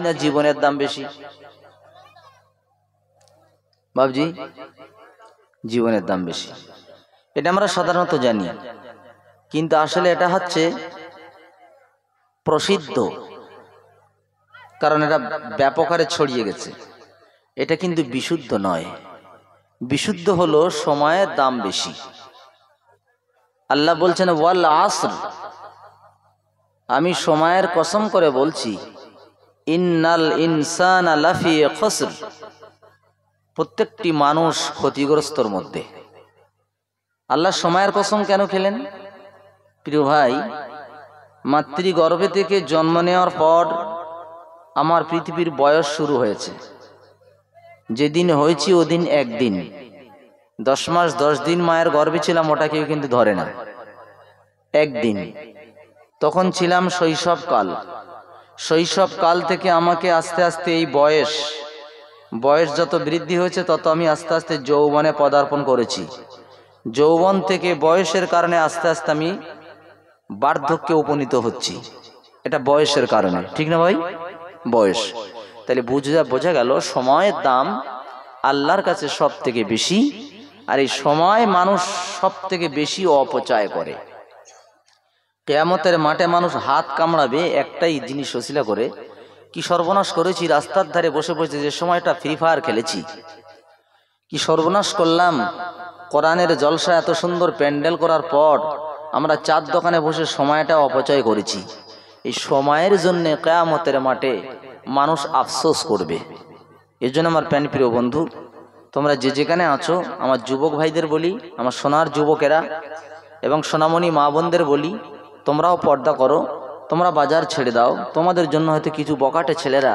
না জীবনের দাম বেশি? বাবজি, জীবনের দাম বেশি, এটা আমরা সাধারণত জানি, কিন্তু আসলে এটা হচ্ছে প্রসিদ্ধ, কারণ এটা ব্যাপক হারে ছড়িয়ে গেছে। এটা কিন্তু বিশুদ্ধ নয়। বিশুদ্ধ হলো সময়ের দাম বেশি। আল্লাহ বলছেন ওয়াল আসর, আমি সময়ের কসম করে বলছি, ইন্নাল ইনসানা লাফি খুসর, প্রত্যেকটি মানুষ ক্ষতিগ্রস্তর মধ্যে। আল্লাহ সময়ের কসম কেন খেলেন? প্রিয় ভাই, মাতৃগর্ভে থেকে জন্ম নেওয়ার পর আমার পৃথিবীর বয়স শুরু হয়েছে। যেদিন হয়েছি ওদিন একদিন, 10 মাস 10 দিন মায়ের গর্ভে ছিলাম, ওটা কেউ কিন্তু ধরে না। একদিন, তখন ছিলাম শৈশবকাল। শৈশবকাল থেকে আমাকে আস্তে আস্তে এই বয়স যত বৃদ্ধি হয়েছে, তত আমি আস্তে আস্তে যৌবনে পদার্পণ করেছি। যৌবন থেকে বয়সের কারণে আস্তে আস্তে আমি বার্ধক্যে উপনীত হচ্ছি। এটা বয়সের কারণে, ঠিক না ভাই? বয়স। তাহলে বোঝা গেল সময়ের দাম আল্লাহর কাছে সব থেকে বেশি, আর এই সময় মানুষ সব থেকে বেশি অপচয় করে। কিয়ামতের মাঠে মানুষ হাত কামড়াবে একটাই জিনিস ওসিলা করে, কি সর্বনাশ করেছি, রাস্তার ধারে বসে বসে যে সময়টা ফ্রি ফায়ার খেলেছি, কি সর্বনাশ করলাম। কোরআনের জলসা এত সুন্দর প্যান্ডেল করার পর আমরা চার দোকানে বসে সময়টা অপচয় করেছি। এই সময়ের জন্য কিয়ামতের মাঠে মানুষ আফসোস করবে। এর জন্য আমার প্রিয় বন্ধু, তোমরা যে যেখানে আছো, আমার যুবক ভাইদের বলি, আমার সোনার যুবকেরা এবং সোনামণি মা বোনদের বলি, তোমরাও পর্দা করো, তোমরা বাজার ছেড়ে দাও। তোমাদের জন্য হয়তো কিছু বকাটে ছেলেরা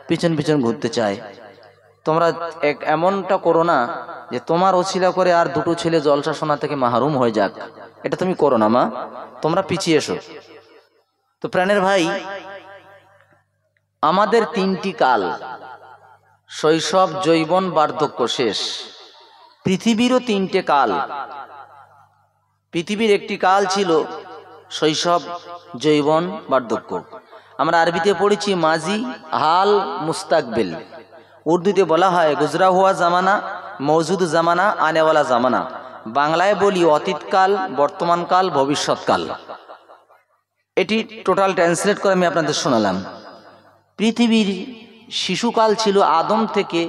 পিছন পিছন ঘুরতে চায়। তোমরা এমনটা করো না যে তোমার ওছিলা করে আর দুটো ছেলে জলসা শোনা থেকে মাহরুম হয়ে যাক। এটা তুমি করো না মা, তোমরা পিছিয়ে এসো। তো প্রাণের ভাই, আমাদের 3টি কাল, শৈশব, যৌবন, বার্ধক্য শেষ। পৃথিবীরও 3টে কাল। পৃথিবীর একটি কাল ছিল শৈশব, যৌবন, বার্ধক্য। আমরা আরবিতে পড়েছি মাজি, হাল, মুস্তাকবিল। উর্দুতে বলা হয় গুজরা হুয়া জামানা, মৌজুদ জামানা, আনেওয়ালা জামানা। বাংলায় বলি অতীতকাল, বর্তমানকাল, ভবিষ্যৎকাল। এটি টোটাল ট্রান্সলেট করে আমি আপনাদের শোনালাম। পৃথিবীর শিশুকাল ছিল আদম থেকে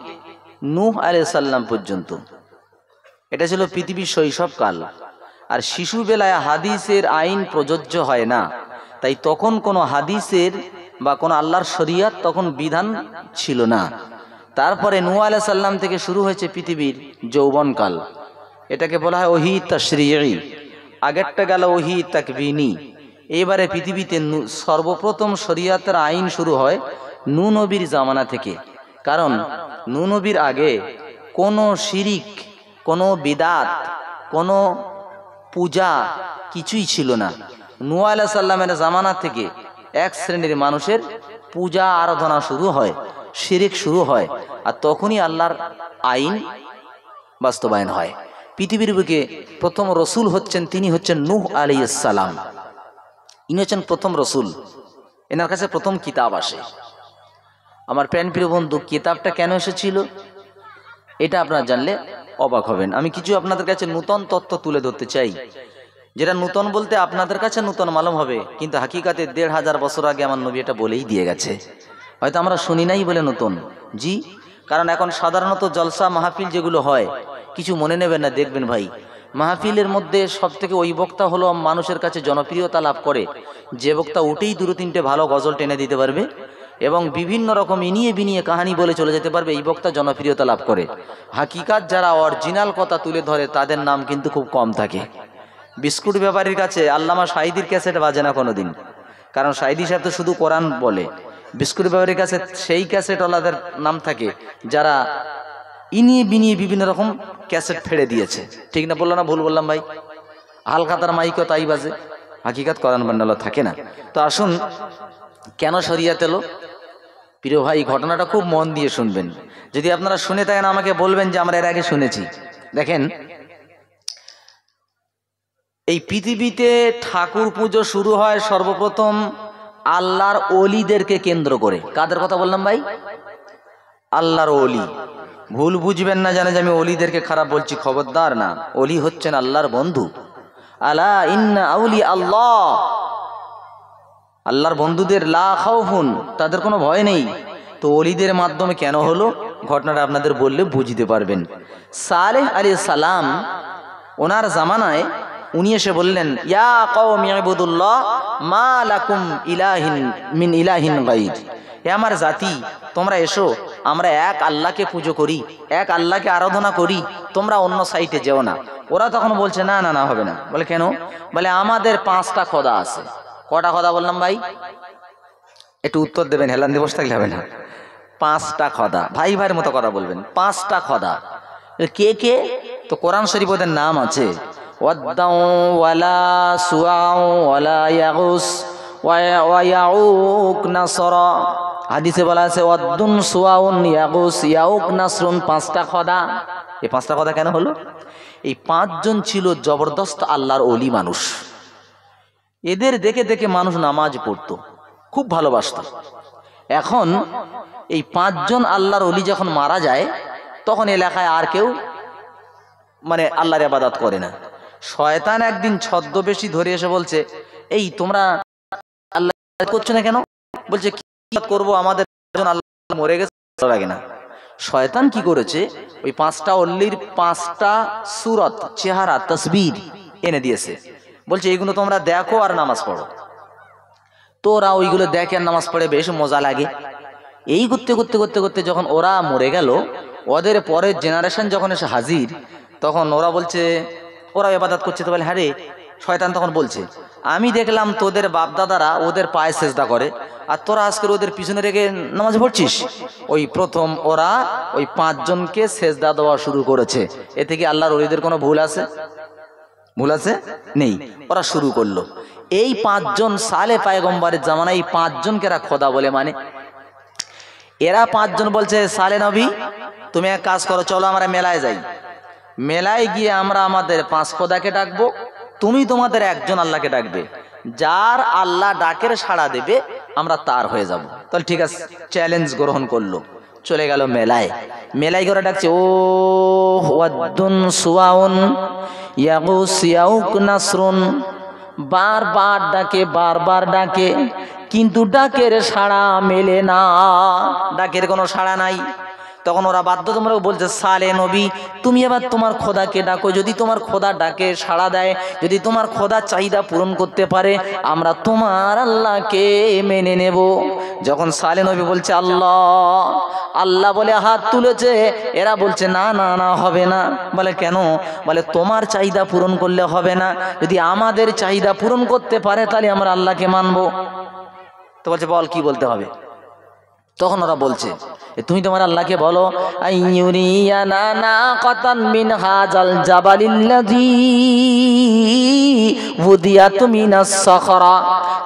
নূহ আলাইহিস সালাম পর্যন্ত। এটা ছিল পৃথিবীর শৈশবকাল। আর শিশু বেলায় হাদিসের আইন প্রযোজ্য হয় না, তাই তখন কোনো হাদিসের বা কোনো আল্লাহর শরিয়ত তখন বিধান ছিল না। তারপরে নূহ আলাইহিস সালাম থেকে শুরু হয়েছে পৃথিবীর যৌবনকাল। এটাকে বলা হয় ওহী তাশরিঈ। আগেরটা গেল ওহী তাকবিনী। এবারে পৃথিবীতে সর্বপ্রথম শরিয়তের আইন শুরু হয় নূহ নবীর জামানা থেকে। কারণ নূহ নবীর আগে কোনো শিরিক, কোনো বিদাত, কোনো পূজা কিছুই ছিল না। নূহ আলাইহিস সালামের জামানা থেকে এক শ্রেণীর মানুষের পূজা আরাধনা শুরু হয়, শিরিক শুরু হয়, আর তখনই আল্লাহর আইন বাস্তবায়ন হয়। পৃথিবীর বুকে প্রথম রসুল হচ্ছেন, তিনি হচ্ছেন নূহ আলাইহিস সালাম। ইনি হচ্ছেন প্রথম রসুল। এনার কাছে প্রথম কিতাব আসে। আমার প্রিয় বন্ধু, কিতাবটা কেন এসেছিল এটা আপনারা জানলে অবাক হবেন। আমি কিছু আপনাদের কাছে নূতন তত্ত্ব তুলে ধরতে চাই, যেটা নূতন বলতে আপনাদের কাছে নূতন মালুম হবে, কিন্তু হাকিকাতে 1500 বছর আগে আমার নবী এটা বলেই দিয়ে গেছে। হয়তো আমরা শুনি নাই বলে নূতন। জি, কারণ এখন সাধারণত জলসা মাহফিল যেগুলো হয়, কিছু মনে নেবেন না, দেখবেন ভাই, মাহফিলের মধ্যে সব থেকে ওই বক্তা হলো মানুষের কাছে জনপ্রিয়তা লাভ করে যে বক্তা উঠেই 2-3টে ভালো গজল টেনে দিতে পারবে এবং বিভিন্ন রকম ইনিয়ে বিনিয়ে কাহানি বলে চলে যেতে পারবে। এই বক্তা জনপ্রিয়তা লাভ করে। হাকিকাত যারা অরিজিনাল কথা তুলে ধরে তাদের নাম কিন্তু খুব কম থাকে। বিস্কুট ব্যাপারীর কাছে আল্লামা সাঈদীর ক্যাসেট বাজে না কোনোদিন, কারণ সাঈদী সাহেব তো শুধু কোরআন বলে। বিস্কুট ব্যাপারীর কাছে সেই ক্যাসেটওয়ালাদের নাম থাকে যারা ইনিয়ে বিনিয়ে বিভিন্ন রকম ক্যাসেট ফেড়ে দিয়েছে। ঠিক না বললো না? ভুল বললাম ভাই? হালখাতার মাইকও তাই বাজে, হাকিকাত কোরআন বান্নালো থাকে না। তো আসুন, কেন শরিয়াত এলো? প্রিয় ভাই, ঘটনাটা খুব মন দিয়ে শুনবেন। যদি আপনারা শুনে থাকেন আমাকে বলবেন যে আমরা এর আগে শুনেছি। দেখেন, এই পৃথিবীতে ঠাকুর পুজো শুরু হয় সর্বপ্রথম আল্লাহর ওলিদেরকে কেন্দ্র করে। কাদের কথা বললাম ভাই? আল্লাহর ওলি। ভুল বুঝবেন না জানে যে আমি ওলিদেরকে খারাপ বলছি, খবরদার না। ওলি হচ্ছেন আল্লাহর বন্ধু। আলা ইন্না আউলি আল্লাহ, আল্লাহর বন্ধুদের লা খাউফুন, তাদের কোনো ভয় নেই। তো ওলিদের মাধ্যমে কেন হলো ঘটনাটা আপনাদের বললে বুঝতে পারবেন। সালেহ আলাইহিস সালাম ওনার জামানায় উনি এসে বললেন, ইয়া কওমি ইবুদুল্লাহ মা লাকুম ইলাহিন মিন ইলাহিন গায়র, হে আমার জাতি তোমরা এসো, আমরা এক আল্লাহকে পুজো করি, এক আল্লাহকে আরাধনা করি, তোমরা অন্য সাইটে যেও না। ওরা তখন বলছে না না না, হবে না। বলে কেন? বলে আমাদের 5টা খোদা আছে। কটা খোদা বললাম ভাই? একটু উত্তর দেবেন, হেলান দিবস থাকলে হবে না। 5টা খোদা, ভাই ভাইয়ের মতো কথা বলবেন। 5টা খোদা কে কে? তো কোরআন শরীফ ওদের নাম আছে, ওয়াদ্দাউ ওয়ালা সুআউ ওয়ালা ইয়াগুস ওয়া ইয়াউক নাসরা। হাদিসে বলা আছে ওয়াদ্দুন সুআউন ইয়াগুস ইয়াউক নাসরুন, 5টা খোদা। এই 5টা খোদা কেন হলো? এই 5 জন ছিল জবরদস্ত আল্লাহর ওলি মানুষ। এদের দেখে দেখে মানুষ নামাজ পড়তো, খুব ভালোবাসত। এখন এই 5 জন আল্লাহর ওলি যখন মারা যায়, তখন এলাকায় আর কেউ মানে আল্লাহর ইবাদত করে না। শয়তান একদিন ছদ্মবেশী ধরে এসে বলছে, এই তোমরা আল্লাহ করছো না কেন? বলছে কি করবো, আমাদের আল্লাহ মরে গেছে, লাগে না। শয়তান কি করেছে, ওই 5টা অল্লির 5টা সূরত, চেহারা, তাসবির এনে দিয়েছে। বলছে এইগুলো তোমরা দেখো আর নামাজ পড়ো। তো ওরা ওইগুলো দেখে আর নামাজ পড়ে, বেশ মজা লাগে। এই করতে করতে করতে করতে যখন ওরা মরে গেল, ওদের পরের জেনারেশন যখন এসে হাজির, তখন ওরা বলছে, ওরা ইবাদত করছে। তো বলে হ্যাঁ রে, শয়তান তখন বলছে, আমি দেখলাম তোদের বাপদাদারা ওদের পায়ে সেজদা করে, আর তোরা আজকের ওদের পিছনে রেখে নামাজ পড়ছিস। ওই প্রথম ওরা ওই 5 জনকে সেজদা দেওয়া শুরু করেছে। এ থেকে আল্লাহর ওলিদের কোনো ভুল আছে? ভুল আছে? নেই। ওরা শুরু করলো। এই 5 জন সালেহ পয়গম্বরের জামানায় এই 5 জনকে এরা খোদা বলে মানে। এরা 5 জন বলছে, সালেহ নবী তুমি এক কাজ করো, চলো আমরা মেলায় যাই, মেলায় গিয়ে আমরা আমাদের 5 খোদাকে ডাকবো, তুমি তোমাদের একজন আল্লাহকে ডাকবে, যার আল্লাহ ডাকের সাড়া দেবে আমরা তার হয়ে যাব। তাহলে ঠিক আছে, চ্যালেঞ্জ গ্রহণ করলো। চলে গেল মেলায়। মেলায় করে ডাকছে, ও ওয়াদ্দুন সুআউন ইয়াগুস ইয়াউক নাসরুন, বারবার ডাকে, বারবার ডাকে, কিন্তু ডাকের সাড়া মেলে না, ডাকের কোনো সাড়া নাই। তখন ওরা বাধ্যতামূলক বলছে, সালেহ নবী তুমি এবার তোমার খোদাকে ডাকো, যদি তোমার খোদা ডাকে সাড়া দেয়, যদি তোমার খোদা চাহিদা পূরণ করতে পারে, আমরা তোমার আল্লাহকে মেনে নেব। যখন সালেহ নবী বলছে আল্লাহ আল্লাহ বলে হাত তুলেছে, এরা বলছে না না না, হবে না। বলে কেন? বলে তোমার চাহিদা পূরণ করলে হবে না, যদি আমাদের চাহিদা পূরণ করতে পারে তাহলে আমরা আল্লাহকে মানবো। তো বলছে বল কি বলতে হবে? তখন ওরা বলছে, তুমি তোমার আল্লাহকে বলো, আইয়ুরিয়ানা নাকাতান মিন হাযাল জাবালিল্লাযী উদিয়াত মিনাস সাখরা,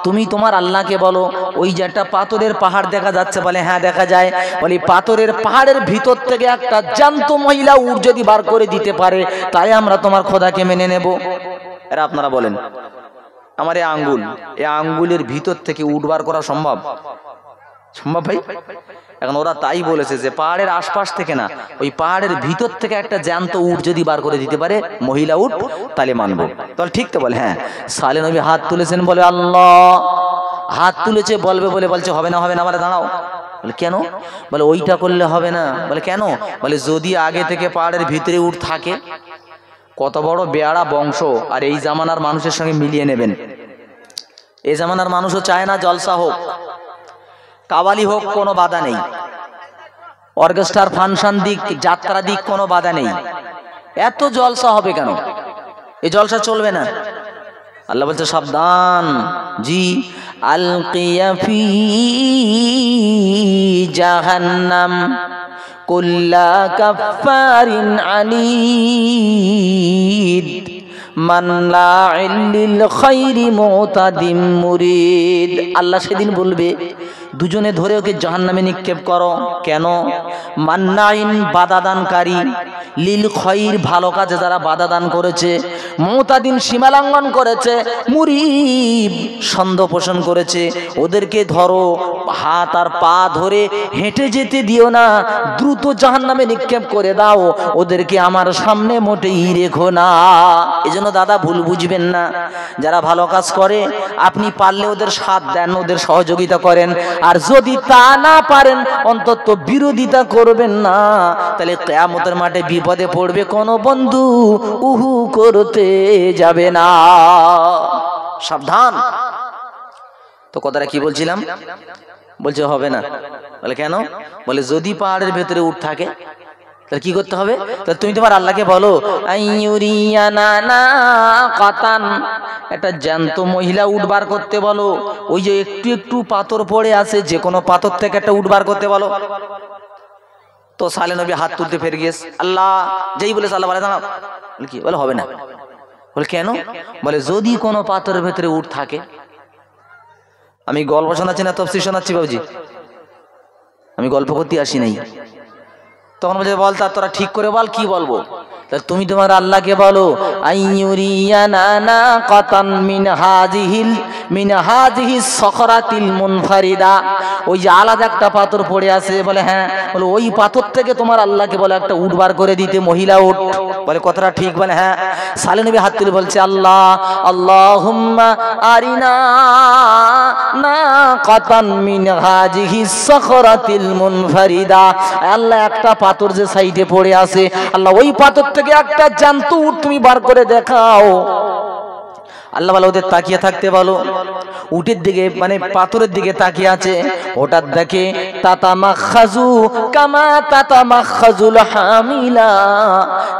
তুমি তোমার আল্লাহকে বলো ওই যে একটা পাথরের পাহাড় দেখা যাচ্ছে। বলে হ্যাঁ দেখা যায়। বলি পাথরের পাহাড়ের ভিতর থেকে একটা জ্যান্ত মহিলা উট যদি বার করে দিতে পারে, তাই আমরা তোমার খোদাকে মেনে নেব। এরা আপনারা বলেন, আমার এই আঙ্গুল, এই আঙ্গুলের ভিতর থেকে উট বার করা সম্ভব? সম্ভব ভাই? এখন ওরা তাই বলেছে যে পাহাড়ের আশপাশ থেকে না, ওই পাহাড়ের ভিতর থেকে একটা জ্যান্ত উট যদি বার করে দিতে পারে, মহিলা উট, তাহলে মানবো। তাহলে ঠিক তো? বলে হ্যাঁ। সালেহ নবী হাত তুলেছেন, বলে আল্লাহ, হাত তুলেছে বলবে বলে বলছে হবে না হবে না। বলে দাঁড়াও। বলে কেন? বলে ওইটা করলে হবে না। বলে কেন? বলে যদি আগে থেকে পাহাড়ের ভিতরে উট থাকে, কত বড় বেয়াড়া বংশ, আর এই জামানার মানুষের সঙ্গে মিলিয়ে নেবেন। এই জামানার মানুষও চায় না জলসা হোক, কাওয়ালি হোক, কোনো বাধা নেই। অর্কেস্ট্রার ফাংশন দিক, যাত্রা দিক, কোনো বাধা নেই। এত জলসা হবে কেন? এই জলসা চলবে না। আল্লাহ বলছে সাবধান, জি, আলকিয়া ফি জাহান্নাম কুল্লা কাফারিন আনিদ মান্নাইল লিল খাইরি মুতাদিম মুরিদ। আল্লাহ সেদিন বলবে দুজনে ধরে ওকে জাহান্নামে নিক্ষেপ করো। কেন? মান্নাইন বাধাদানকারী, লিল খৈর ভালো কাজে যারা বাধা দান করেছে, মুতাদিন সীমালঙ্ঘন করেছে, মুরিব সন্দেহ পোষণ করেছে, ওদেরকে ধরো, হাত আর পা ধরে হেঁটে যেতে দিও না, দ্রুত জাহান্নামে নিক্ষেপ করে দাও, ওদেরকে আমার সামনে মোটেই রেখো না। এজন্য দাদা ভুল বুঝবেন না, যারা ভালো কাজ করে আপনি পারলে ওদের সাথ দেন, ওদের সহযোগিতা করেন, আর যদি তা না পারেন অন্তত বিরোধিতা করবেন না, তাহলে কিয়ামতের মাঠে বিপদে পড়বে কোনো বন্ধু উহু করতে যাবে না। সাবধান। তো কথাটা কি বলছিলাম? বলছে হবে না। বলে কেন? বলে যদি পাহাড়ের ভেতরে উট থাকে তাহলে কি করতে হবে? তাহলে তুমি তোমার আল্লাহকে বলো একটা জ্যান্ত মহিলা উঠবার করতে বলো, ওই যে একটু একটু পাথর পড়ে আছে, যে কোনো পাথর থেকে একটা উঠবার করতে বলো। তো সালে নবী হাত তুলতে ফের গিয়েছে, আল্লাহ যেই বলে আল্লাহ বলে দাঁড়াও, কি বলে হবে না। বলে কেন? বলে যদি কোনো পাথরের ভেতরে উট থাকে। আমি গল্প শোনাচ্ছি না তফসির শোনাচ্ছি বাবুজি, আমি গল্প করতে আসি নাই। তখন বলছে বল তা তোরা ঠিক করে বল কি বলবো। তাহলে তুমি তোমার আল্লাহকে বলো আইয়ুরিয়ানা কাতান মিন হাযিহিস সখরাতিল মুনফারিদা, ওই যে আলাদা একটা পাথর পড়ে আছে। বলে হ্যাঁ। বলে ওই পাথর থেকে তোমার আল্লাহকে বলে একটা উট বার করে দিতে, মহিলা উট। বলে কথাটা ঠিক? বলে হ্যাঁ। সালে নবী হাত তুলে বলছে আল্লাহ আল্লাহুম্মা আরিনা না কাতান মিন হাযিহিস সখরাতিল মুনফারিদা, আল্লাহ একটা পাথর যে সাইডে পড়ে আছে, আল্লাহ ওই পাথর থেকে একটা জ্যান্ত উট তুমি বার করে দেখাও। আল্লাহ বলে ওদের তাকিয়ে থাকতে বলো। উটের দিকে মানে পাথরের দিকে তাকিয়ে আছে, হঠাৎ দেখে তাতামাখাজু কামা তাতামাখাজুল হামিলা,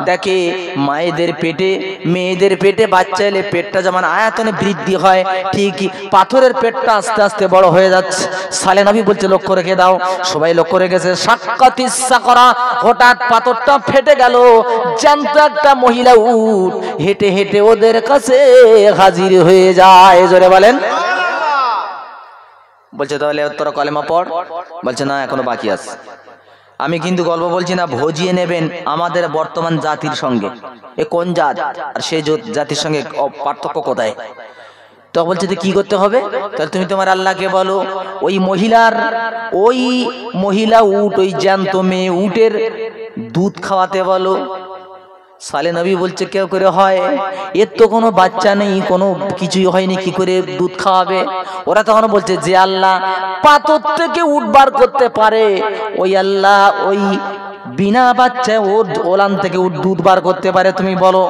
দেখে মায়েদের পেটে, মেয়েদের পেটে বাচ্চা এলে পেটটা যেমন আয়তনে বৃদ্ধি হয়, ঠিক পাথরের পেটটা আস্তে আস্তে বড় হয়ে যাচ্ছে। সালে নবী বলছে লক্ষ্য রেখে দাও। সবাই লক্ষ্য রেখেছে। সাক্কাতিস সাকরা, হঠাৎ পাথরটা ফেটে গেল, জ্যান্ত একটা মহিলা উট হেঁটে হেঁটে ওদের কাছে হাজির হয়ে যায়। জোরে বলেন। বলছে তাহলে তোরা কলেমা পড়। বলছে না এখনো বাকি আছে। আমি কিন্তু গল্প বলছি না, ভজিয়ে নেবেন আমাদের বর্তমান জাতির সঙ্গে। এ কোন জাত আর সেই জাতির সঙ্গে পার্থক্য কোথায়? তো বলছে কি করতে হবে? তাহলে তুমি তোমার আল্লাহকে বলো ওই মহিলা উট, ওই জ্যান্ত মেয়ে উটের দুধ খাওয়াতে বলো। সালে নবী বলছে কেউ করে হয়? এর তো কোনো বাচ্চা নেই, কোনো কিছুই হয়নি, কি করে দুধ খাওয়াবে? ওরা তখন বলছে যে আল্লাহ পাথর থেকে উট বার করতে পারে, ওই আল্লাহ ওই বিনা বাচ্চা ওর ওলান থেকে উট দুধ বার করতে পারে, তুমি বলো।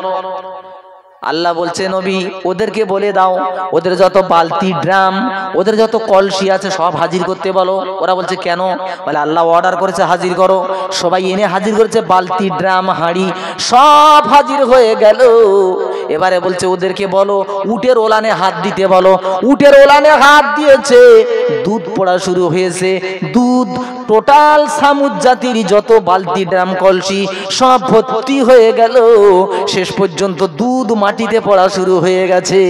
আল্লাহ বলছে নবী ওদেরকে বলে দাও, ওদের যত বালতি, ড্রাম, ওদের যত কলসি আছে সব হাজির করতে বলো। ওরা বলছে কেন? বলে আল্লাহ অর্ডার করেছে হাজির করো। সবাই এনে হাজির করেছে, বালতি, ড্রাম, হাঁড়ি সব হাজির হয়ে গেল। এবারে বলছে ওদেরকে বলো উটের ওলানে হাত দিতে বলো। উটের ওলানে হাত দিয়েছে, দুধ পড়া শুরু হয়েছে। দুধ টোটাল সামুদ জাতির যত বালতি, ড্রাম, কলসি সব ভর্তি হয়ে গেল। শেষ পর্যন্ত দুধ মাটিতে পড়া শুরু হয়ে গেছে।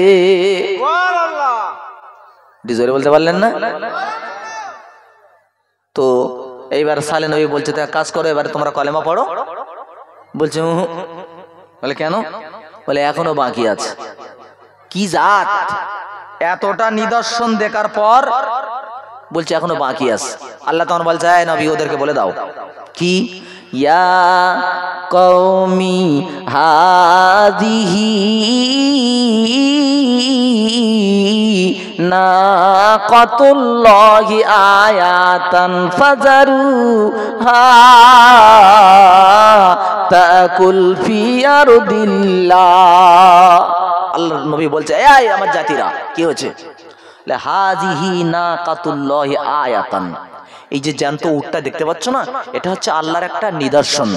জোরে বলতে পারলেন না? তো এইবার সালে নবী বলছে তা কাজ করো, এবার তোমরা কলেমা পড়ো। বলছে বলে কেন? বলে এখনো বাকি আছে। কি জাত? এতটা নিদর্শন দেখার পর বলছে এখনো বাকি আছে। আল্লাহ তখন বলছে নবী ওদেরকে বলে দাও কি, ইয়া কওমি হাদিহি নাকাতুল্লাহি আয়াতান ফাজারুহা তাকুল ফি আরদিল্লাহ। আল্লাহর নবী বলছে এই আমার জাতিরা কি হচ্ছে? হাযিহি নাকাতুল্লাহি আয়াতান, এই যে জ্যান্ত উটটা দেখতে পাচ্ছ না, এটা হচ্ছে আল্লাহর একটা নিদর্শন।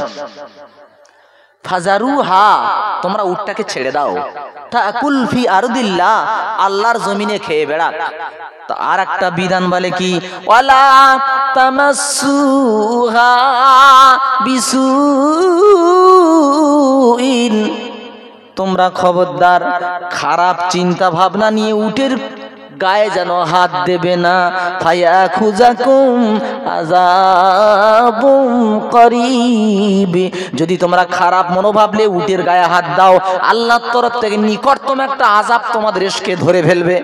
ফাজারুহা, তোমরা উটটাকে ছেড়ে দাও। তাকুল ফি আরদিল্লাহ, আল্লাহর জমিনে খেয়ে বেড়াক। তো আর একটা বিধান বলে কি, ওয়ালা তামাসসুহা বিসুইন, তোমরা খবরদার খারাপ চিন্তা ভাবনা নিয়ে উটের গায়ে যেন হাত দেবে না। ফায়াখুযাকুম আযাবুম করিব, যদি তোমরা খারাপ মনোভাব নিয়ে উটের গায়ে হাত দাও, আল্লাহর তরফ থেকে নিকটতম একটা আযাব তোমাদের এসকে ধরে ফেলবে।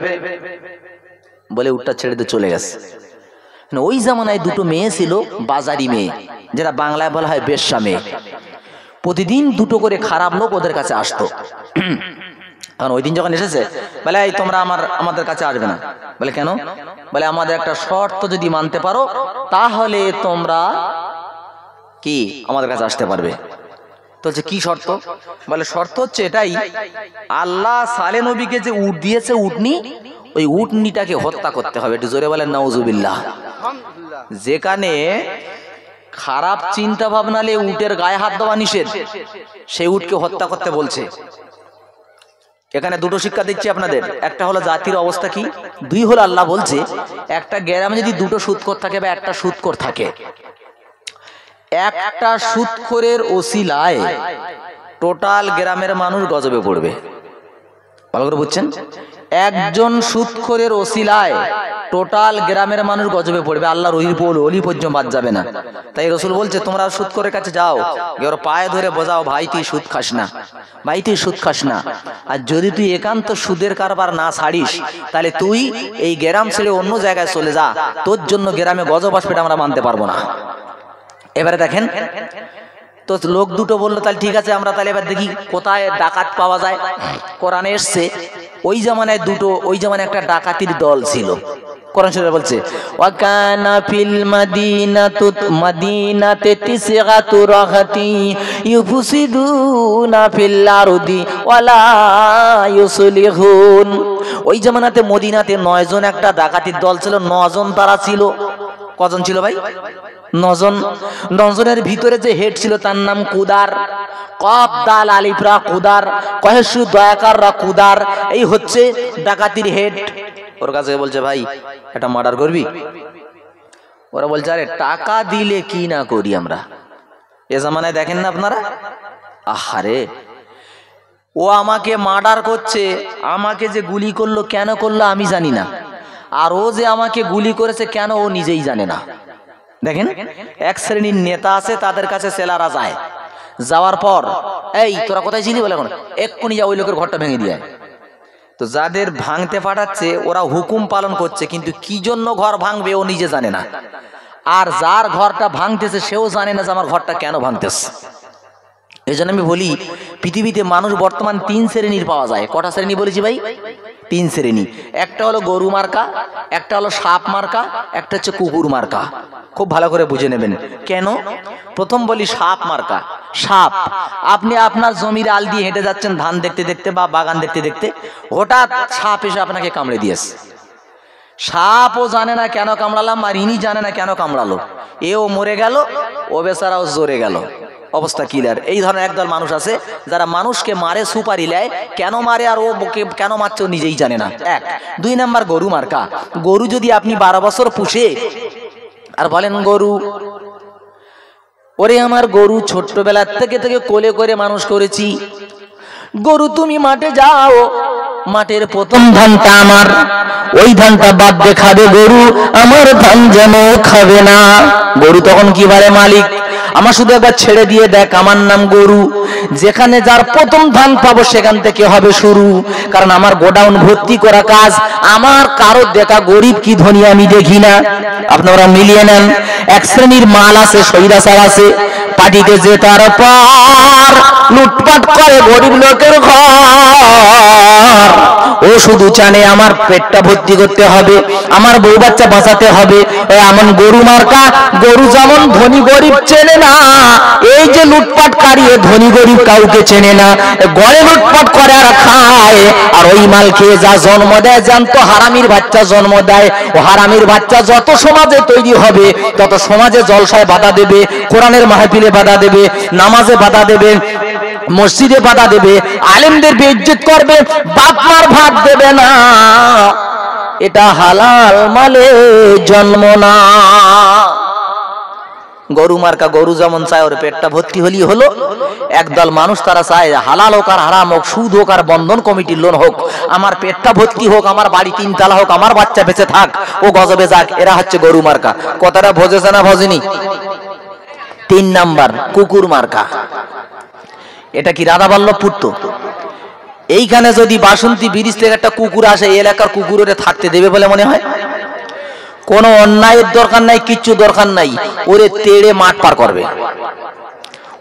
বলে উটটা ছেড়ে দিয়ে চলে গেছে। ওই জামানায় দুটো মেয়ে ছিল, বাজারি মেয়ে, যেটা বাংলায় বলা হয় বেশ্যা মেয়ে। প্রতিদিন দুটো করে খারাপ লোক ওদের কাছে আসতো। কারণ ওই দিন যখন এসেছে, বলে এই তোমরা আমাদের কাছে আসবে না। বলে কেন? বলে আমাদের একটা শর্ত যদি মানতে পারো তাহলে তোমরা কি আমাদের কাছে আসতে পারবে। তো হচ্ছে কি শর্ত? বলে শর্ত হচ্ছে এটাই, আল্লাহ সালে নবীকে যে উট দিয়েছে উটনি, ওই উটনিটাকে হত্যা করতে হবে। একটু জোরে বলেন নাউজুবিল্লাহ। যেখানে খারাপ চিন্তা ভাবনা নিয়ে উটের গায়ে হাত দেওয়া নিষেধ, সেই উটকে হত্যা করতে বলছে। এখানে দুটো শিক্ষা দিচ্ছি আপনাদের। একটা হলো জাতির অবস্থা কি, দুই হলো আল্লাহ বলছে একটা গ্রামে যদি দুটো সুদখোর থাকে বা একটা সুদখোর থাকে, একটা সুদখোরের ওসিলায় টোটাল গ্রামের মানুষ গজবে পড়বে। ভালো করে বুঝছেন? একজন সুদখোরের ওসিলায় টোটাল গ্রামের মানুষ গজবে পড়বে, আল্লাহর ওলি পর্যন্ত বাদ যাবে না। তাই রসুল বলছে তোমরা সুদখোরের কাছে যাও, ওর পায়ে ধরে বোঝাও, ভাই তুই সুদ খাস না, ভাই তুই সুদ খাস না। আর যদি তুই একান্ত সুদের কারবার না ছাড়িস, তাহলে তুই এই গ্রাম ছেড়ে অন্য জায়গায় চলে যা, তোর জন্য গ্রামে গজব আসবে, আমরা মানতে পারবো না। এবারে দেখেন তো লোক দুটো বললো তাহলে ঠিক আছে, আমরা তাহলে এবার দেখি কোথায় ডাকাত পাওয়া যায়। কোরআনে এসছে ওই জামানায় একটা ডাকাতির দল ছিল। কোরআন শরীফে বলছে ওয়াকানা ফিল মাদিনাতে তিসগাতু রাহাতি ইউফসিদুনা ফিল আরদি ওয়ালা ইউসলিহুন। ওই জামানাতে মদিনাতে 9 জন একটা ডাকাতির দল ছিল। 9 জন তারা ছিল। কজন ছিল ভাই? 9 জন। 9 জনের ভিতরে যে হেড ছিল তার নাম কুদার। কফ দাল আলিফরা কুদার, কহেসু দয়াকাররা কুদার। এই হচ্ছে ডাকাতির হেড। ওর কাছে বলছে ভাই একটা মার্ডার করবি? ওরা বলছে আরে টাকা দিলে কি না করি আমরা। এ জামানায় দেখেন না আপনারা, আহারে ও আমাকে মার্ডার করছে, আমাকে যে গুলি করলো কেন করলো আমি জানি না, আর ও যে আমাকে গুলি করেছে কেন ও নিজেই জানে না। দেখেন এক শ্রেণীর নেতা আছে, তাদের কাছে সেলারা যায়, যাওয়ার পর এই তোরা কোথায় ছিলি? বলে এক্ষুনি যা ওই লোকের ঘরটা ভেঙে দিয়ে। তো যাদের ভাঙতে পাঠাচ্ছে ওরা হুকুম পালন করছে, কিন্তু কি জন্য ঘর ভাঙবে ও নিজে জানে না, আর যার ঘরটা ভাঙতেছে সেও জানে না যে আমার ঘরটা কেন ভাঙতেছে। এই জন্য আমি বলি পৃথিবীতে মানুষ বর্তমান 3 শ্রেণীর পাওয়া যায়। কটা শ্রেণী বলেছি ভাই? 3 শ্রেণী। একটা হলো গরু মার্কা, একটা হলো সাপ মার্কা, একটা হচ্ছে কুকুর মার্কা। খুব ভালো করে বুঝে নেবেন কেন। প্রথম বলি সাপ মার্কা। সাপ, আপনি আপনার জমির আল দিয়ে হেঁটে যাচ্ছেন ধান দেখতে দেখতে বা বাগান দেখতে দেখতে, হঠাৎ সাপ এসে আপনাকে কামড়ে দিয়েছে। সাপও জানে না কেন কামড়ালাম, আর ইনি জানে না কেন কামড়ালো। এও মরে গেল, ও বেচারাও জোরে গেল, অবস্থা ক্লিয়ার। এই ধরনের একদল মানুষ আছে যারা মানুষকে মারে, সুপারি নেয়, কেন মারে আর ও কেন মারছে ও নিজেই জানে না। 1। 2 নাম্বার গরু মার্কা। গরু যদি আপনি 12 বছর পুষে আর বলেন গরু, ওরে আমার গরু ছোট্টবেলার থেকে কোলে করে মানুষ করেছি, গরু তুমি মাঠে যাও, মাঠের প্রথম ধানটা আমার, ওই ধানটা বাদ দিয়ে খাবে গরু, আমার ধান যেন খাবে না। গরু তখন কি বলে, মালিক আমার শুধু একবার ছেড়ে দিয়ে দেখ, আমার নাম গরু, যেখানে যার প্রথম ধান পাবো সেখান থেকে হবে শুরু, কারণ আমার গোডাউন ভর্তি করা কাজ, আমার কারো দেখা গরিব কি ধনী আমি দেখি না। আপনারা মিলিয়ে নেন। এক শ্রেণীর মাল আছে, সৈরাচার আছে, পার্টিতে যে তার পর লুটপাট করে গরিব লোকের ঘর, ও শুধু জানে আমার পেটটা ভর্তি করতে হবে, আমার বউ বাচ্চা বাঁচাতে হবে। এমন গরু মার্কা। গরু যেমন ধনী গরিব চেনে না, এই যে লুটপাটকারী ধনী গরিব কাউকে চেনে না, গড়ে লুটপাট করে আর খায়, আর ওই মাল খেয়ে যা জন্ম দেয়, জানতো হারামির বাচ্চা জন্ম দেয়। ও হারামির বাচ্চা যত সমাজে তৈরি হবে তত সমাজে জলসায় বাধা দেবে, কোরআনের মাহফিলে বাধা দেবে, নামাজে বাধা দেবে, মসজিদে বাধা দেবে, আলেমদের বেইজ্জত করবে, বাপ মার ভাত দেবে না। এটা হালাল মালে জন্ম না। গরু মার্কা, গরু যেমন চায় ওর পেটটা ভর্তি হলেই হলো। একদল মানুষ তারা চায় হালাল হোক আর হারাম হোক, সুদ হোক আর বন্ধন কমিটির লোন হোক, আমার পেটটা ভর্তি হোক, আমার বাড়ি তিনতলা হোক, আমার বাচ্চা বেঁচে থাক, ও গজবে যাক। এরা হচ্ছে গরু মার্কা। কথাটা বোঝেছে না বোঝেনি? 3 নাম্বার কুকুর মার্কা। এটা কি রাধাবল্লভপুর? তো এইখানে যদি বাসন্তী ব্রিজ থেকে একটা কুকুর আসে, এলাকার কুকুর ওরে থাকতে দেবে বলে মনে হয়? কোনো অন্যায়ের দরকার নাই, কিচ্ছু দরকার নাই, ওরে তেড়ে মাঠ পার করবে।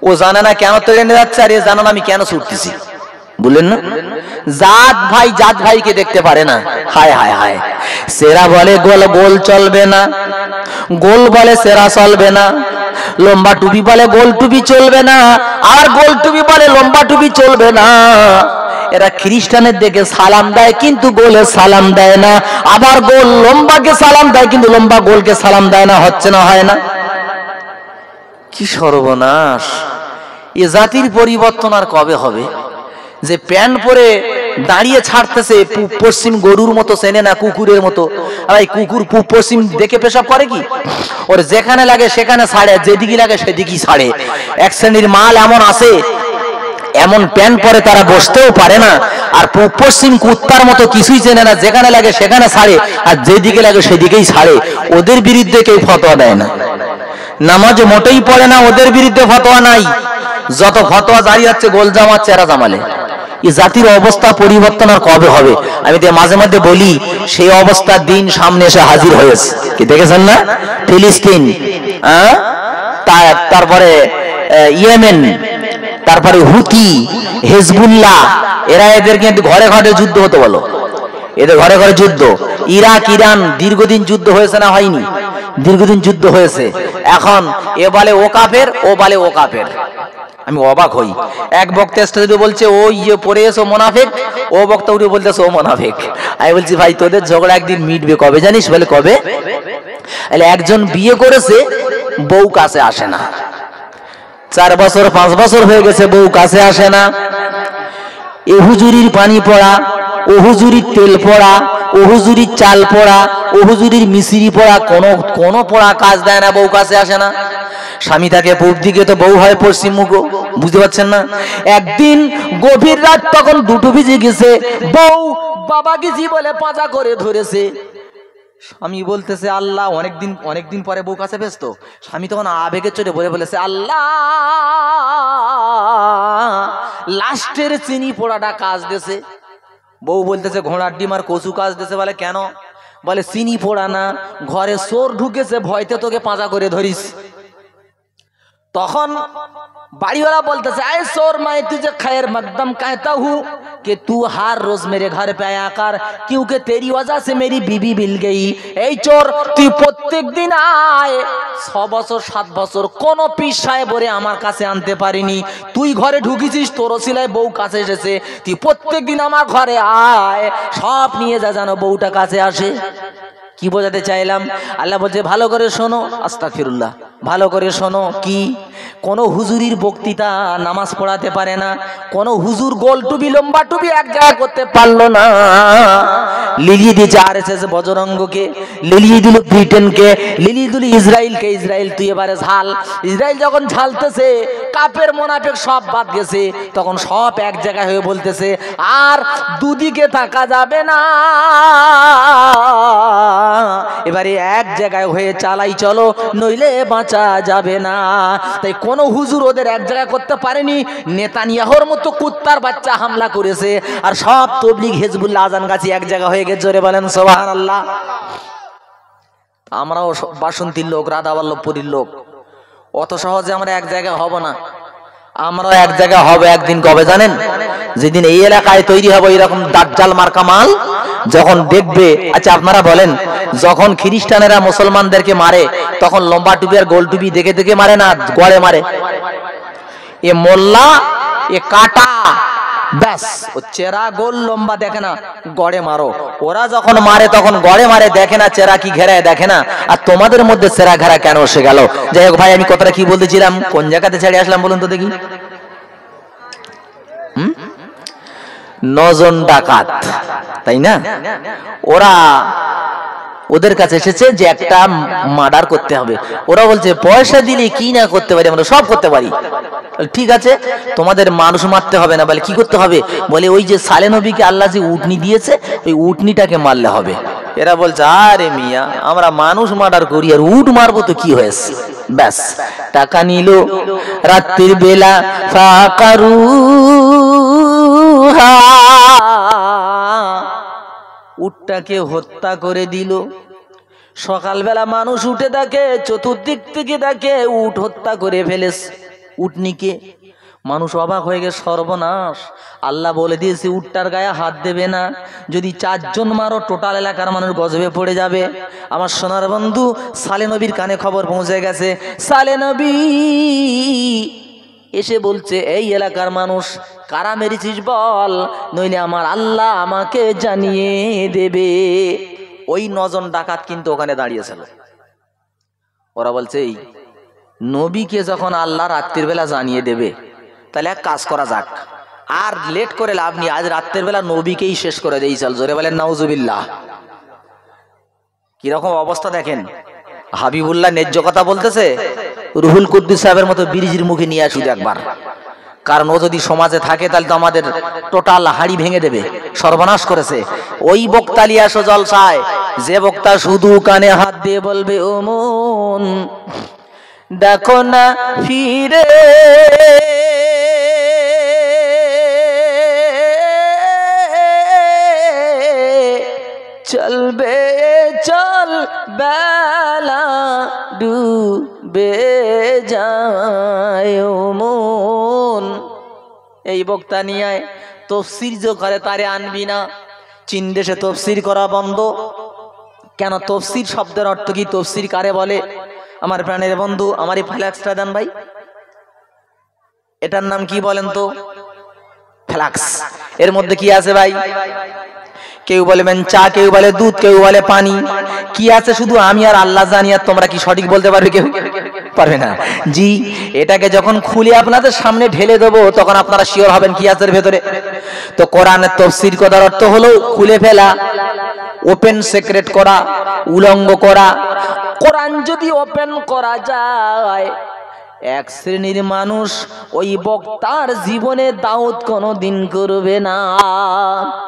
ও জানে না কেন তেড়ে নিয়ে যাচ্ছে, আর এ জানে না আমি কেন ছুটতেছি। বললেন না, জাত ভাই জাত ভাইকে দেখতে পারে না। হায় হায় হায়, সেরা বলে গোল গোল চলবে না, গোল বলে সেরা চলবে না, লম্বা টুপি বলে গোল টুপি চলবে না, আর গোল টুপি বলে লম্বা টুপি চলবে না। এরা খ্রিস্টানের দিকে সালাম দেয় কিন্তু গোলে সালাম দেয় না, আবার গোল লম্বাকে সালাম দেয় কিন্তু লম্বা গোলকে সালাম দেয় না। হচ্ছে না হয় না? কি সর্বনাশ! এ জাতির পরিবর্তন আর কবে হবে? যে প্যান্ট পরে দাঁড়িয়ে ছাড়তেছে, পূব পশ্চিম গরুর মতো চেনে না, কুকুরের মতো। আর এই কুকুর পূব পশ্চিম দেখে পেশাব করে কি? ওর যেখানে লাগে সেখানে ছাড়ে, যেদিকে লাগে সেদিকেই ছাড়ে। এক শ্রেণীর মাল এমন আছে, এমন প্যান্ট পরে তারা বসতেও পারে না, আর পূব পশ্চিম কুত্তার মতো কিছুই চেনে না, যেখানে লাগে সেখানে ছাড়ে, আর যেদিকে লাগে সেদিকেই ছাড়ে। ওদের বিরুদ্ধে কেউ ফতোয়া দেয় না, নামাজ মোটেই পড়ে না, ওদের বিরুদ্ধে ফতোয়া নাই। যত ফতোয়া জারি হচ্ছে গোল জামাত চেরা জামালে। এই জাতির অবস্থা পরিবর্তন আর কবে হবে? আমি তো মাঝে মধ্যে বলি, সেই অবস্থার দিন সামনে এসে হাজির হয়েছে। কি দেখেছেন না? ফিলিস্তিন, তারপরে ইয়েমেন, তারপরে হুতি, হেজবুল্লাহ, এরা এদেরকে ঘরে ঘরে যুদ্ধ হতে বলো, এদের ঘরে ঘরে যুদ্ধ। ইরাক ইরান দীর্ঘদিন যুদ্ধ হয়েছে না হয়নি? দীর্ঘদিন যুদ্ধ হয়েছে। এখন এ বলে ও কাফের, ও বলে ও কাফের। আমি অবাক হই। এক বক্তা স্টেজে বলছে ও ইয়ে পড়ে এসো মোনাফেক, ও বক্তা উঠে বলতেছে ও মোনাফেক। আমি বলছি ভাই তোদের ঝগড়া একদিন মিটবে, কবে জানিস? বলে কবে? একজন বিয়ে করেছে, বউ কাছে আসে না, 4 বছর 5 বছর হয়ে গেছে, বউ কাছে আসে না। এ হুজুরির পানি পড়া, ও হুজুরির তেল পড়া, ও হুজুরির চাল পড়া, ও হুজুরির মিশ্রি পড়া, কোনো পড়া কাজ দেয় না, বউ কাছে আসে না। স্বামী তাকে পূব দিকে, তো বউ হয় পশ্চিম মুখ। বুঝতে পারছেন না? একদিন গভীর রাত, তখন 2টো বেজে গেছে, বউ বাবা গেছি বলে পাজা করে ধরেছে। স্বামী বলতেছে আল্লাহ, অনেকদিন পরে বউ কাছে ব্যস্ত। স্বামী তখন আবেগে চড়ে বলেছে আল্লাহ, লাস্টের চিনি পোড়াটা কাজ দিয়েছে। বউ বলতেছে ঘোড়ার ডিম আর কচু কাজ দিয়েছে। বলে কেন? বলে চিনি পোড়া না, ঘরে চোর ঢুকেছে, ভয়তে তোকে পাজা করে ধরিস। তখন বাড়িওয়ালা বলতেছে আয় चोर, मैं तुझे खैर मकदम कहता हूँ कि तू हर रोज मेरे घर पे आया कर, क्योंकि तेरी वजह से मेरी बीवी मिल गई। এই চোর, তুই প্রত্যেক দিন আয়, 6 বছর 7 বছর কোনো পিস সাহেবরে আমার কাছে আনতে পারিনি। তুই ঘরে ঢুকেছিস, তোর ওসিলায় বউ কাছে এসেছে, তুই প্রত্যেক দিন আমার ঘরে আয়, সব নিয়ে যা, যেন বউটা কাছে আসে। কি বোঝাতে চাইলাম? আল্লাহ বলছে ভালো করে শোনো, আস্তাগফিরুল্লাহ, ভালো করে শোনো। কি? কোন হুজুরির বক্তৃতা নামাজ পড়াতে পারে না, কোন হুজুর গোল টুপি লম্বা টুপি এক জায়গা করতে পারলো না। লিলিয়ে দিয়েছে আরএসএস বজরঙ্গকে, লিলিয়ে দিল ব্রিটেনকে, লিলিয়ে দিল ইসরায়েলকে। ইসরায়েল তুই এবারে ঝাল। ইসরায়েল যখন ঝালতেছে, কাপের মোনাফেক সব বাদ গেছে, তখন সব এক জায়গায় হয়ে বলতেছে আর দুদিকে তাকা যাবে না, এবারে এক জায়গায় হয়ে চালাই চলো, নইলে বাঁচা যাবে না। তাই কোন হুজুর ওদের এক জায়গায় করতে পারেনি। নেতানিয়াহুর মতো কুত্তার বাচ্চা হামলা করেছে, আর সব তবলিগ হিজবুল্লাহ আজান গাছি এক জায়গা হয়ে গেছে। জোরে বলেন সুবহানাল্লাহ। আমরাও বাসন্তীর লোক, রাধাবল্লভপুরীর লোক, অত সহজে আমরা এক জায়গায় হব না। আমরাও এক জায়গায় হবে একদিন। কবে জানেন? যেদিন এই এলাকায় তৈরি হবে এরকম দাজ্জাল মার্কা মাল, যখন দেখবে। আচ্ছা আপনারা বলেন, যখন খ্রিস্টানেরা মুসলমানদেরকে মারে, তখন লম্বা টুপি আর গোল টুপি দেখে দেখে মারে না গড়ে মারে? এ মোল্লা, এ কাটা, ব্যাস, ও চেরা গোল লম্বা দেখে না, গড়ে মারো। ওরা যখন মারে তখন গড়ে মারে, দেখে না চেরা কি ঘেরায়, দেখে না। আর তোমাদের মধ্যে চেরা ঘেরা কেন এসে গেল? যাই হোক ভাই, আমি কথাটা কি বলতেছিলাম, কোন জায়গাতে ছেড়ে আসলাম বলুন তো দেখি? 9 জন ডাকাত, তাই না? ওরা ওদের কাছে এসেছে যে একটা মার্ডার করতে হবে। ওরা বলছে পয়সা দিলে কি না করতে পারি, আমরা সব করতে পারি। ঠিক আছে, তোমাদের মানুষ মারতে হবে না। বলে কি করতে হবে? বলে ওই যে সালে নবীকে আল্লাহ যে উটনি দিয়েছে, ওই উটনিটাকে মারলে হবে। এরা বলছে আরে মিয়া, আমরা মানুষ মার্ডার করি আর উট মারবো তো কি হয়েছে? ব্যাস, টাকা নিল। রাত্রির বেলা ফাকারু উটটাকে হত্যা করে দিল। সকালবেলা মানুষ উঠে দেখে, চতুর্দিক থেকে দেখে উট হত্যা করে ফেলেছে উটনিকে। মানুষ অবাক হয়ে গেছে, সর্বনাশ, আল্লাহ বলে দিয়েছে উটটার গায়ে হাত দেবে না, যদি 4 জন মারো টোটাল এলাকার মানুষ গজবে পড়ে যাবে। আমার সোনার বন্ধু সালে নবীর কানে খবর পৌঁছে গেছে। সালে নবী এসে বলছে, এই এলাকার মানুষ কারা মেরেছিস বল, নইলে আমার আল্লাহ আমাকে জানিয়ে দেবে। ওই 9 জন ডাকাত কিন্তু ওখানে দাঁড়িয়েছিল। ওরা বলছে এই নবীকে যখন আল্লাহ রাত্রির বেলা জানিয়ে দেবে, তাহলে এক কাজ করা যাক, আর লেট করে লাভ নেই, আজ রাত্রের বেলা নবীকেই শেষ করে দেই। চল, জোরে বলেন নাউজুবিল্লাহ। কিরকম অবস্থা দেখেন, হাবিবুল্লাহ ন্যায্য কথা বলতেছে, রুহুল কুদ্দুস সাহেবের মতো বিরিজির মুখে নিয়ে আসুন একবার। কারণ ও যদি সমাজে থাকে তাহলে তো আমাদের টোটাল হাড়ি ভেঙে দেবে, সর্বনাশ করেছে। ওই বক্তা নিয়ে আসো জলসায়, যে বক্তা শুধু কানে হাত দিয়ে বলবে ও মন দেখো না ফিরে, চলবে চল বেলা ডুবে যায় ও মন। এই বক্তা নিয়ে আয়, তফসির যে করে তারে আনবি না। চীন দেশে তফসির করা বন্ধ কেন? তফসির শব্দের অর্থ কি? তফসির কারে বলে? আমার প্রাণের বন্ধু, আমার এই ফ্ল্যাক্সটা দেন ভাই, এটার নাম কি বলেন তো? ফ্ল্যাক্স। এর মধ্যে কি আছে ভাই? কেউ বলবেন চা, কেউ বলে দুধ, কেউ বলে পানি। কি আছে শুধু আমি আর আল্লাহ জানি, আর তোমরা কি সঠিক বলতে পারবে? কেউ পারবে না। জি, এটাকে যখন খুলে আপনাদের সামনে ঢেলে দেবো, তখন আপনারা শিওর হবেন কি আছে এর ভেতরে। তো কোরআনের তাফসীর করার অর্থ হলো খুলে ফেলা, ওপেন সিক্রেট করা, উলঙ্গ করা। কোরআন যদি ওপেন করা যায়, এক শ্রেণীর মানুষ ওই বক্তার জীবনে দাওয়াত কোনোদিন করবে না।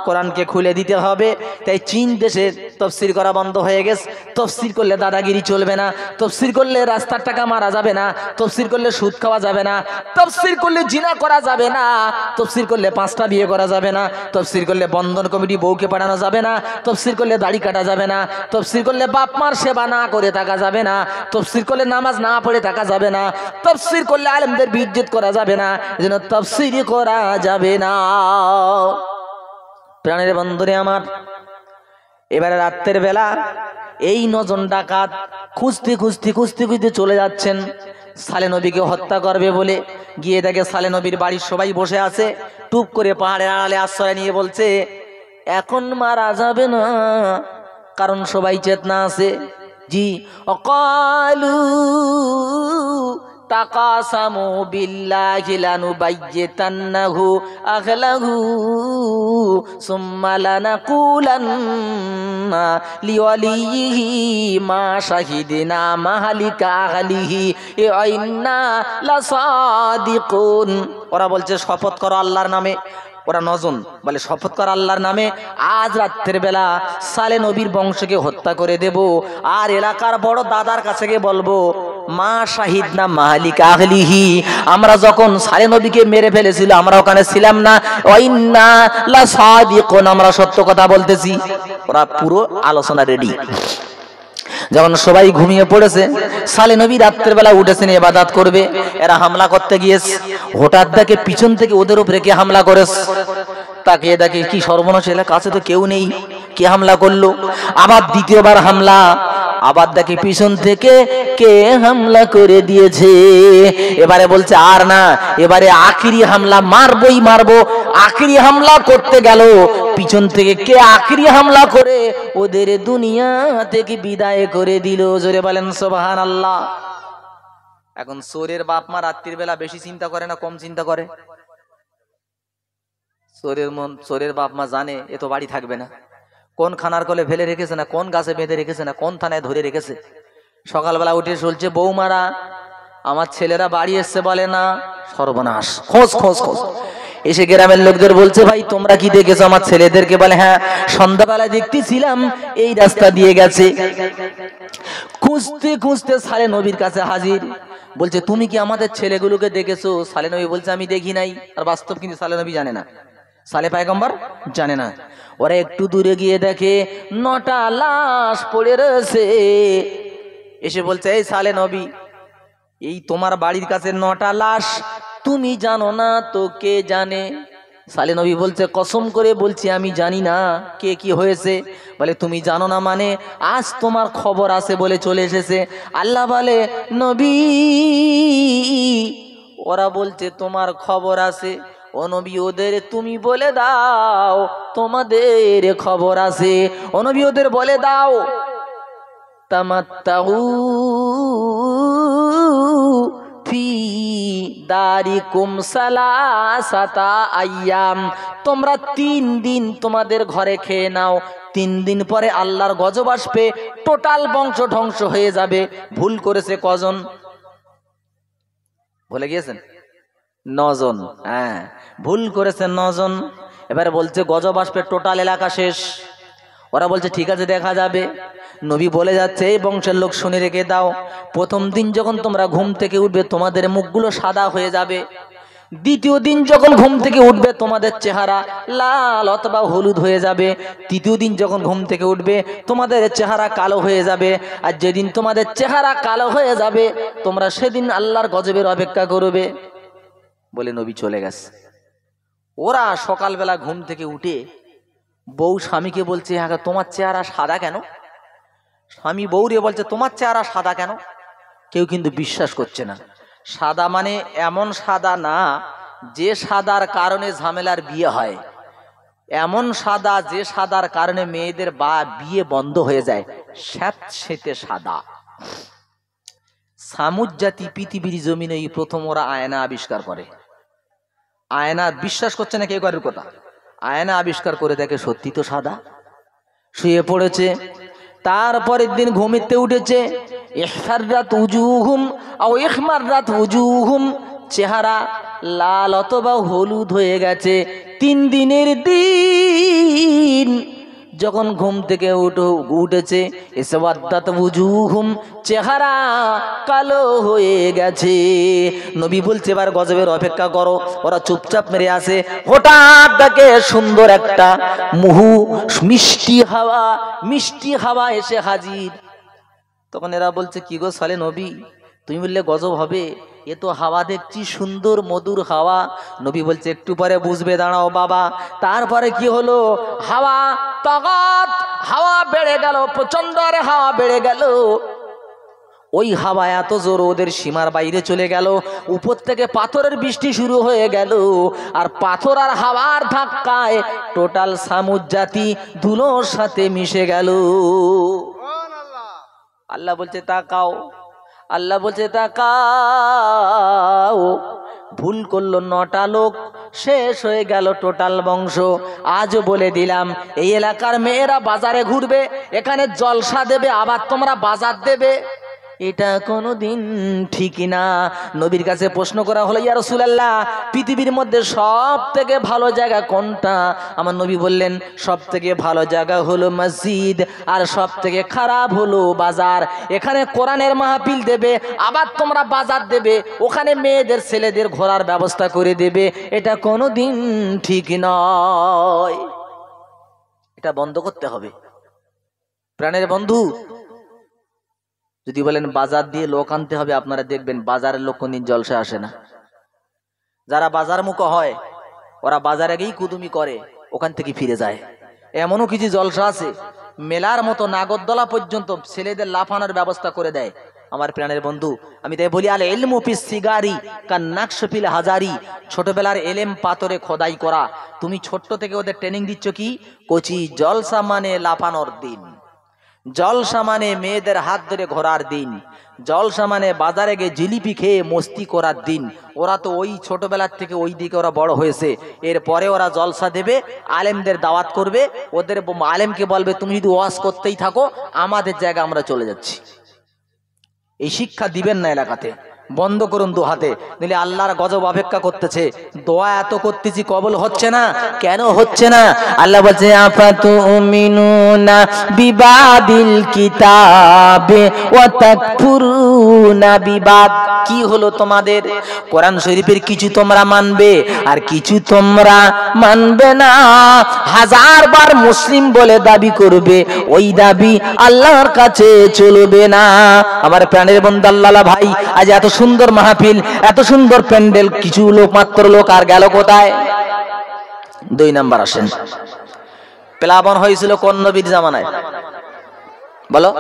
কোরআনকে খুলে দিতে হবে। তাই চীন দেশে তাফসীর করা বন্ধ হয়ে গেছে। তাফসীর করলে দাদাগিরি চলবে না, তাফসীর করলে রাস্তার টাকা মারা যাবে না, তাফসীর করলে সুদ খাওয়া যাবে না, তাফসীর করলে জিনা করা যাবে না, তাফসীর করলে 5টা বিয়ে করা যাবে না, তাফসীর করলে বন্ধন কমিটি বউকে পাঠানো যাবে না, তাফসীর করলে দাড়ি কাটা যাবে না, তাফসীর করলে বাপ মার সেবা না করে থাকা যাবে না, তাফসীর করলে নামাজ না পড়ে থাকা যাবে না, তাফসীর করলে আলেমদের বিইজ্জত করা যাবে না, যেন তাফসীরই করা যাবে না। প্রাণের বন্ধুরে আমার, এবারে রাতের বেলা এই 9 জন ডাকাত খুঁজতে খুঁজতে খুঁজতে খুঁজতে চলে যাচ্ছেন সালে নবীকে হত্যা করবে বলে। গিয়ে দেখে সালে নবীর বাড়ির সবাই বসে আছে, টুপ করে পাহাড়ের আড়ালে আশ্রয় নিয়ে বলছে এখন মারা যাবে না, কারণ সবাই চেতনা আছে। জি, অকালু তাকাসামু বিল্লাহি লানুবাইয়িতান্নাহু আহলাহু সুম্মা লানাকুলান্না লিওয়ালিহি মা শাহিদিনা মাহালিকা আহলিহি ইন্না লাসাদিকুন। ওরা বলছে শপথ করো আল্লাহর নামে। ওরা 9 জন বলে শপথ কর আল্লাহর নামে, আজ রাত্রের বেলা সালে নবীর বংশকে হত্যা করে দেব, আর এলাকার বড় দাদার কাছে গিয়ে বলবো মা শাহিদনা মালিকা আহলিহি, আমরা যখন সালে নবীকে মেরে ফেলেছিল আমরা ওখানে ছিলাম না, ওয়াইন্না লাসাদিকুন, আমরা সত্য কথা বলতেছি। ওরা পুরো আলোচনা রেডি। যখন সবাই ঘুমিয়ে পড়েছে, সালে নবী রাত্রের বেলা উঠেছেন ইবাদত করবে, এরা হামলা করতে গিয়েছে। হঠাৎ দেখে পিছন থেকে ওদের উপরে কে হামলা করেছে। তাকিয়ে দেখে কি সর্বনাশ, এলাকা কাছে তো কেউ নেই, কে হামলা করলো? আবার দ্বিতীয়বার হামলা, আবার দেখে পিছন থেকে কে হামলা করে দিয়েছে। এবারে বলছে আর না, এবারে আখিরি হামলা, মারবই মারবো। আখিরি হামলা করতে গেল, পিছন থেকে কে আখিরি হামলা করে ওদের দুনিয়া থেকে বিদায় করে দিল। জোরে বলেন সুবহানাল্লাহ। এখন চোরের বাপ মা রাত্রির বেলা বেশি চিন্তা করে না কম চিন্তা করে? চোরের বাপ মা জানে এ তো বাড়ি থাকবে না, কোন খানার কোলে ফেলে রেখেছে না কোন গাছে বেঁধে রেখেছে না কোন থানায় ধরে রেখেছে। সকালবেলা উঠে চলছে বৌমারা, আমার ছেলেরা বাড়ি এসছে বলে না, সর্বনাশ, খোঁজ খোঁজ খোঁজ। এসে গ্রামের লোকদের বলছে, ভাই তোমরা কি দেখেছো আমার ছেলেদেরকে? বলে হ্যাঁ, সন্ধ্যাবেলায় দেখতেছিলাম এই রাস্তা দিয়ে গেছে। খুঁজতে খুঁজতে সালে নবীর কাছে হাজির। বলছে তুমি কি আমাদের ছেলেগুলোকে দেখেছো? সালে নবী বলছে আমি দেখি নাই। আর বাস্তব কিন্তু সালে নবী জানে না, সালে পয়গম্বর জানে না। ওরা একটু দূরে গিয়ে দেখে 9টা লাশ পড়ে রয়েছে। এসে বলছে, এই সালে নবী, এই তোমার বাড়ির কাছে 9টা লাশ, তুমি জানো না তো কে জানে? সালে নবী বলছে, কসম করে বলছি আমি জানি না কে কি হয়েছে। বলে তুমি জানো না মানে? আজ তোমার খবর আছে বলে চলে এসেছে। আল্লাহ বলে, নবী ওরা বলছে তোমার খবর আছে, ও নবী ওদের তুমি বলে দাও তোমাদের খবর আছে। ও নবী ওদের বলে দাও, তামাত্তাউ ফি দারিকুম সালাসাতা আইয়াম, তোমরা 3 দিন তোমাদের ঘরে খেয়ে নাও। 3 দিন পরে আল্লাহর গজব আসবে, টোটাল বংশ ধ্বংস হয়ে যাবে। ভুল করেছে কজন? ভুলে গিয়েছেন? 9 জন। হ্যাঁ, ভুল করেছে 9 জন। এবারে বলছে গজব আসবে, টোটাল এলাকা শেষ। ওরা বলছে ঠিক আছে দেখা যাবে। নবী বলে যাচ্ছে, এই বংশের লোক শুনে রেখে দাও, প্রথম দিন যখন তোমরা ঘুম থেকে উঠবে তোমাদের মুখগুলো সাদা হয়ে যাবে। দ্বিতীয় দিন যখন ঘুম থেকে উঠবে তোমাদের চেহারা লাল অথবা হলুদ হয়ে যাবে। তৃতীয় দিন যখন ঘুম থেকে উঠবে তোমাদের চেহারা কালো হয়ে যাবে। আর যেদিন তোমাদের চেহারা কালো হয়ে যাবে তোমরা সেদিন আল্লাহর গজবের অপেক্ষা করবে। বলে নবী চলে গেছে। ওরা সকালবেলা ঘুম থেকে উঠে বউ স্বামীকে বলছে, হ্যাঁ তোমার চেহারা সাদা কেন? স্বামী বউরে বলছে, তোমার চেহারা সাদা কেন? কেউ কিন্তু বিশ্বাস করছে না। সাদা মানে এমন সাদা না যে সাদার কারণে ঝামেলার বিয়ে হয়, এমন সাদা যে সাদার কারণে মেয়েদের বিয়ে বন্ধ হয়ে যায়, স্যাঁতসেঁতে সাদা। সামুদ জাতি পৃথিবীর জমিনে প্রথম ওরা আয়না আবিষ্কার করে। আয়না বিশ্বাস করছে না কেউ কারোর কথা। আয়না আবিষ্কার করে দেখে সত্যি তো সাদা। শুয়ে পড়েছে, তারপরের দিন ঘুমিতে উঠেছে, ইহফাররাত উজুহুম আও ইখমাররাত উজুহুম, চেহারা লাল অথবা হলুদ হয়ে গেছে। 3 দিনের দিন যখন ঘুম থেকে উঠেছে, ইসওয়াদ্দাত উজুহুম, চেহারা কালো হয়ে গেছে। নবী বলছে এবার গজবের অপেক্ষা করো। ওরা চুপচাপ মেরে আসে। হঠাৎ দেখে সুন্দর একটা মিষ্টি হাওয়া এসে হাজির। তখন এরা বলছে, কি গো সালে নবী, তুমি বললে গজব হবে, এ তো হাওয়া দেখছি সুন্দর মধুর হাওয়া। নবী বলছে একটু পরে বুঝবে, দাঁড়াও বাবা। তারপরে কি হলো? হাওয়া বেড়ে গেল, প্রচন্ড হাওয়া বেড়ে গেল। ওই হাওয়া এত জোর ওদের সীমার বাইরে চলে গেল। উপর থেকে পাথরের বৃষ্টি শুরু হয়ে গেল। আর পাথর আর হাওয়ার ধাক্কায় টোটাল সামুদ জাতি ধুলোর সাথে মিশে গেল। আল্লাহ বলছে তাকাও, আল্লাহ বলছে তাকাও। ভুল করলো 9টা লোক, শেষ হয়ে গেল টোটাল বংশ। আজও বলে দিলাম, এই এলাকার মেয়েরা বাজারে ঘুরবে, এখানে জলসা দেবে, আবার তোমরা বাজার দেবে, এটা কোনোদিন ঠিক না। নবীর কাছে প্রশ্ন করা হলো, ইয়া রাসূলুল্লাহ, পৃথিবীর মধ্যে সব থেকে ভালো জায়গা কোনটা? আমার নবী বললেন, সব থেকে ভালো জায়গা হলো মসজিদ, আর সব থেকে খারাপ হলো বাজার। এখানে কোরআনের মাহফিল দেবে, আবার তোমরা বাজার দেবে, ওখানে মেয়েদের ছেলেদের ঘোরার ব্যবস্থা করে দেবে, এটা কোনোদিন ঠিক নয়। এটা বন্ধ করতে হবে। প্রাণের বন্ধু, যদি বলেন বাজার দিয়ে লোক আনতে হবে, আপনারা দেখবেন বাজারের লোক কোনদিন জলসা আসে না। যারা বাজার মুখ হয় ওরা বাজারে গিয়েই কুদুমি করে, ওখান থেকে ফিরে যায়। এমনও কিছু জলসা আছে মেলার মতো নাগরদোলা পর্যন্ত ছেলেদের লাফানোর ব্যবস্থা করে দেয়। আমার প্রাণের বন্ধু, আমি তাই বলি, আল ইলমু ফিস সিগারি কান নাকশ ফিল হাজারি, ছোটবেলার এলেম পাথরে খোদাই করা। তুমি ছোট্ট থেকে ওদের ট্রেনিং দিচ্ছ কি? কোচি জলসা মানে লাফানোর দিন, জলসা মানে মেয়েদের হাত ধরে ঘোরার দিন, জলসা মানে বাজারে গিয়ে জিলিপি খেয়ে মস্তি করার দিন। ওরা তো ওই ছোটবেলার থেকে ওই দিকে ওরা বড় হয়েছে। এরপরে ওরা জলসা দেবে, আলেমদের দাওয়াত করবে, ওদের আলেমকে বলবে তুমি যদি ওয়াজ করতেই থাকো আমাদের জায়গা আমরা চলে যাচ্ছি। এই শিক্ষা দিবেন না এলাকাতে, বন্ধ করুন দু হাতে, নিলে আল্লাহর গজব অপেক্ষা করতেছে। দোয়া এত করতেছি কবুল হচ্ছে না, কেন হচ্ছে না? আল্লাহ বলছে আফাতুমিনুনা বিবাদিল কিতাবে ওয়া তাকফুরুনা বিবাদ। কি হলো তোমাদের? কোরআন শরীফের কিছু তোমরা মানবে আর কিছু তোমরা মানবে না। হাজারবার মুসলিম বলে দাবি করবে, ওই দাবি আল্লাহর কাছে চলবে না। আমার প্রাণের বন্ধু আল্লাহ ভাই, আজ এত সুন্দর মাহফিল, এত সুন্দর প্যান্ডেল, কিছু লোক মাত্র লোক আর গেল কোথায়? 2 নাম্বার আসেন, প্লাবন হয়েছিল কোন নবীর জামানায় বলো?